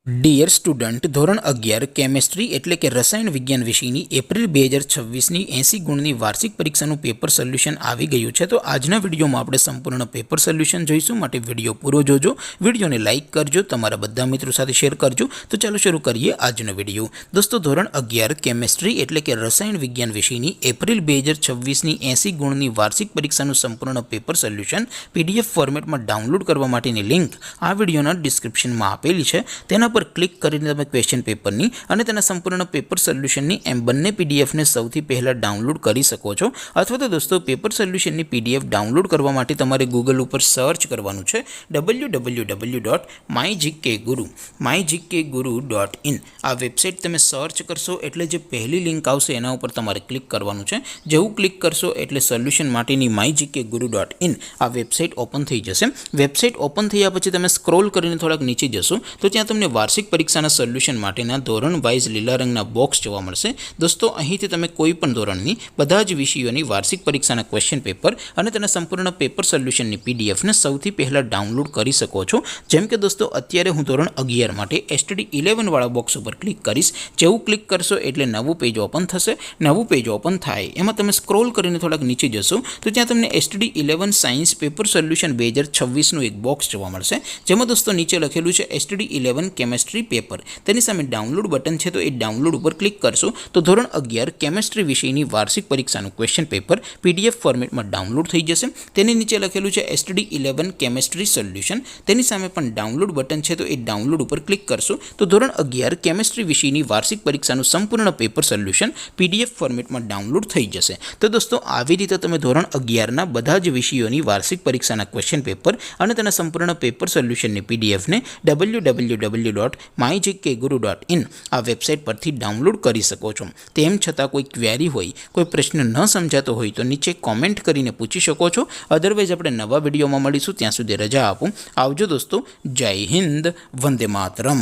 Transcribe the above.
Dear student, ધોરણ 11 chemistry એટલે કે રસાયણ વિજ્ઞાન વિષયની એપ્રિલ 2026ની 80 ગુણની વાર્ષિક પરીક્ષાનું પેપર સોલ્યુશન આવી ગયું છે. તો આજના વિડીયોમાં આપણે સંપૂર્ણ પેપર સોલ્યુશન જોઈશું, માટે વિડીયો પૂરો જોજો. વિડીયોને લાઇક કરજો, તમારા બધા મિત્રો સાથે શેર કરજો. તો ચાલો શરૂ કરીએ આજનો વિડીયો. દોસ્તો, ધોરણ 11 કેમેસ્ટ્રી એટલે કે રસાયણ વિજ્ઞાન વિષયની એપ્રિલ 2026ની 80 ગુણની વાર્ષિક પરીક્ષાનું સંપૂર્ણ પેપર સોલ્યુશન PDF ફોર્મેટમાં ડાઉનલોડ કરવા માટેની લિંક આ વિડીયોના ડિસ્ક્રિપ્શનમાં આપેલી છે. તેના પર ક્લિક કરીને તમે ક્વેશ્ચન પેપરની અને તેના સંપૂર્ણ પેપર સોલ્યુશનની એમ બંને પીડીએફને સૌથી પહેલાં ડાઉનલોડ કરી શકો છો. અથવા તો દોસ્તો, પેપર સોલ્યુશનની PDF ડાઉનલોડ કરવા માટે તમારે ગૂગલ ઉપર સર્ચ કરવાનું છે www.mygkguru.in. આ વેબસાઇટ તમે સર્ચ કરશો એટલે જે પહેલી લિંક આવશે એના ઉપર તમારે ક્લિક કરવાનું છે. જેવું ક્લિક કરશો એટલે સોલ્યુશન માટેની mygkguru.in આ વેબસાઇટ ઓપન થઈ જશે. વેબસાઇટ ઓપન થયા પછી તમે સ્ક્રોલ કરીને થોડાક નીચે જશો તો ત્યાં તમને વાર્ષિક પરીક્ષાના સોલ્યુશન માટેના ધોરણ વાઇઝ લીલા રંગના બોક્સ જોવા મળશે. દોસ્તો, અહીંથી તમે કોઈ પણ ધોરણની બધા જ વિષયોની વાર્ષિક પરીક્ષાના ક્વેશ્ચન પેપર અને તેના સંપૂર્ણ પેપર સોલ્યુશનની પીડીએફને સૌથી પહેલાં ડાઉનલોડ કરી શકો છો. જેમ કે દોસ્તો, અત્યારે હું ધોરણ 11 માટે STD11 વાળા બોક્સ ઉપર ક્લિક કરીશ. જેવું ક્લિક કરશો એટલે નવું પેજ ઓપન થશે. નવું પેજ ઓપન થાય એમાં તમે સ્ક્રોલ કરીને થોડાક નીચે જશો તો ત્યાં તમને STD11 સાયન્સ પેપર સોલ્યુશન 2026નું એક બોક્સ જોવા મળશે. જેમાં દોસ્તો નીચે લખેલું છે STD11 કેમેસ્ટ્રી પેપર. તેની સામે ડાઉનલોડ બટન છે, તો એ ડાઉનલોડ ઉપર ક્લિક કરશો તો ધોરણ 11 કેમેસ્ટ્રી વિષયની વાર્ષિક પરીક્ષાનું ક્વેશ્ચન પેપર PDF ફોર્મેટમાં ડાઉનલોડ થઈ જશે. તેની નીચે લખેલું છે STD11 કેમેસ્ટ્રી સોલ્યુશન. તેની સામે પણ ડાઉનલોડ બટન છે, તો એ ડાઉનલોડ ઉપર ક્લિક કરશો તો ધોરણ 11 કેમેસ્ટ્રી વિષયની વાર્ષિક પરીક્ષાનું સંપૂર્ણ પેપર સોલ્યુશન PDF ફોર્મેટમાં ડાઉનલોડ થઈ જશે. તો દોસ્તો, આવી રીતે તમે ધોરણ 11ના બધા જ વિષયોની વાર્ષિક પરીક્ષાના ક્વેશ્ચન પેપર અને તેના સંપૂર્ણ પેપર સોલ્યુશનની PDFને www.mygkguru.in આ વેબસાઇટ પરથી ડાઉનલોડ કરી શકો છો. તેમ છતાં કોઈ ક્વેરી હોય, કોઈ પ્રશ્ન ન સમજાતો હોય તો નીચે કોમેન્ટ કરીને પૂછી શકો છો. અધરવાઇઝ આપણે નવા વિડીયોમાં મળીશું. ત્યાં સુધી રજા આપો. આવજો દોસ્તો. જય હિન્દ. વંદે માતરમ.